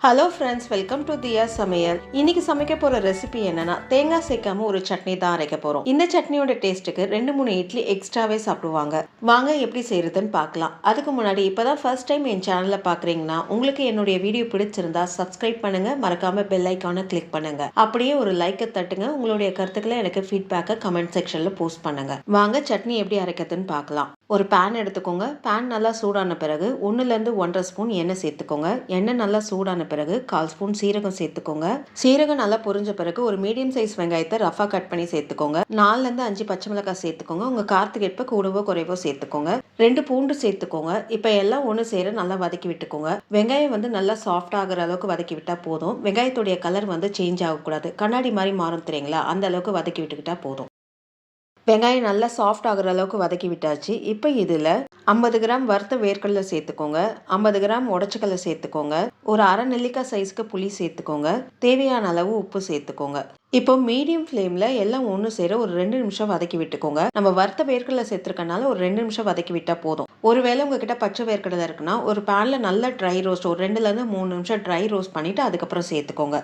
Hello friends, welcome to தியா சமையல். இன்னைக்கு சமைக்க போற ரெசிபி என்னன்னா தேங்காய் சேர்க்காம ஒரு சட்னி தான் அரைக்க போறோம். இந்த சட்னியோட டேஸ்ட்டுக்கு 2-3 இட்லி எக்ஸ்ட்ராவே சாப்பிடுவாங்க. வாங்க எப்படி செய்யறதுன்னு பார்க்கலாம். அதுக்கு முன்னாடி இப்பதான் ஃபர்ஸ்ட் டைம் என் சேனலை பாக்குறீங்கன்னா உங்களுக்கு என்னுடைய வீடியோ பிடிச்சிருந்தா சப்ஸ்கிரைப் பண்ணுங்க, மறக்காம பெல் ஐக்கானை கிளிக் பண்ணுங்க. அப்படியே ஒரு லைக்கை தட்டுங்க. உங்களுடைய கருத்துக்களை எனக்கு ஃபீட்பேக்கை கமெண்ட் செக்ஷன்ல போஸ்ட் பண்ணுங்க. வாங்க சட்னி எப்படி அரைக்கிறதுன்னு பார்க்கலாம். ஒரு பேன் எடுத்துக்கோங்க. பேன் நல்லா சூடான பிறகு 1-1.5 ஸ்பூன் எண்ணெய் சேர்த்துக்கோங்க. எண்ணெய் நல்லா சூடான பிறகு 1/4 ஸ்பூன் சீரகம் சேர்த்துக்கோங்க. சீரகம் நல்லா பொரிஞ்ச பிறகு ஒரு மீடியம் சைஸ் வெங்காயத்தை ரஃபா கட் பண்ணி சேர்த்துக்கோங்க. 4-5 பச்சை மிளகாய் சேர்த்துக்கோங்க. உங்க காரத்துக்கு ஏற்ப கூடவோ குறைவோ சேர்த்துக்கோங்க. 2 பூண்டு சேர்த்துக்கோங்க. இப்ப எல்லாம் ஒன்று சேர நல்லா வதக்கி விட்டுக்கோங்க. வெங்காயம் நல்லா சாஃப்ட் ஆகிற அளவுக்கு வதக்கி விட்டா போதும். வெங்காயத்துடைய கலர் சேஞ்ச் ஆகக்கூடாது. கண்ணாடி மாதிரி மாறும் தெரியுங்களா, அந்த அளவுக்கு வதக்கி விட்டுக்கிட்டா போதும். வெங்காயம் நல்லா சாஃப்ட் ஆகிற அளவுக்கு வதக்கி விட்டாச்சு. இப்போ இதில் 50 கிராம் வறுத்த வேர்க்கடலை சேர்த்துக்கோங்க. 50 கிராம் உடச்சக்கடலை சேர்த்துக்கோங்க. ஒரு அரை நெல்லிக்காய் சைஸ்க்கு புளி சேர்த்துக்கோங்க. தேவையான அளவு உப்பு சேர்த்துக்கோங்க. இப்போ மீடியம் ஃப்ளேமில் எல்லாம் ஒன்று சேர ஒரு 2 நிமிஷம் வதக்கி விட்டுக்கோங்க. நம்ம வறுத்த வேர்க்கடலை சேர்த்துருக்கனால ஒரு 2 நிமிஷம் வதக்கி விட்டால் போதும். ஒருவேளை உங்ககிட்ட பச்சை வேர்க்கடலை இருக்குன்னா ஒரு பேனில் நல்லா ட்ரை ரோஸ்ட் ஒரு 2-3 நிமிஷம் ட்ரை ரோஸ்ட் பண்ணிவிட்டு அதுக்கப்புறம் சேர்த்துக்கோங்க.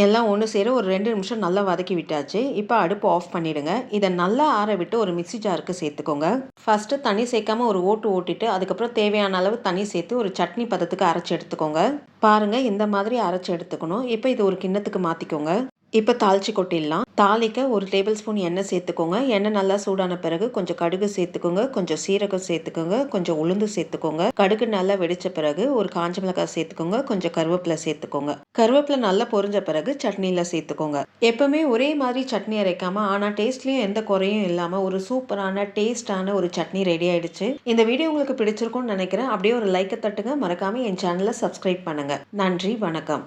எல்லாம் ஒன்று சேர ஒரு 2 நிமிஷம் நல்லா வதக்கி விட்டாச்சு. இப்போ அடுப்பு ஆஃப் பண்ணிடுங்க. இதை நல்லா ஆற விட்டு ஒரு மிக்ஸி ஜாருக்கு சேர்த்துக்கோங்க. ஃபர்ஸ்ட்டு தண்ணி சேர்க்காம ஒரு ஓட்டு ஓட்டிட்டு அதுக்கப்புறம் தேவையான அளவு தண்ணி சேர்த்து ஒரு சட்னி பதத்துக்கு அரைச்சி எடுத்துக்கோங்க. பாருங்க, இந்த மாதிரி அரைச்சி எடுத்துக்கணும். இப்போ இது ஒரு கிண்ணத்துக்கு மாற்றிக்கோங்க. இப்போ தாளிச்சு கொட்டிடலாம். தாளிக்க ஒரு டேபிள் ஸ்பூன் எண்ணெய் சேர்த்துக்கோங்க. எண்ணெய் நல்லா சூடான பிறகு கொஞ்சம் கடுகு சேர்த்துக்கோங்க, கொஞ்சம் சீரகம் சேர்த்துக்கோங்க, கொஞ்சம் உளுந்து சேர்த்துக்கோங்க. கடுகு நல்லா வெடிச்ச பிறகு ஒரு காஞ்ச மிளகாய் சேர்த்துக்கோங்க, கொஞ்சம் கருவேப்பிலை சேர்த்துக்கோங்க. கருவேப்பிலை நல்லா பொரிஞ்ச பிறகு சட்னியில சேர்த்துக்கோங்க. எப்பவுமே ஒரே மாதிரி சட்னி அரைக்காம ஆனா டேஸ்ட்லயும் எந்த குறையும் இல்லாம ஒரு சூப்பரான டேஸ்டான ஒரு சட்னி ரெடி ஆயிடுச்சு. இந்த வீடியோ உங்களுக்கு பிடிச்சிருக்கும்னு நினைக்கிறேன். அப்படியே ஒரு லைக்கை தட்டுங்க. மறக்காம என் சேனலை சப்ஸ்கிரைப் பண்ணுங்க. நன்றி, வணக்கம்.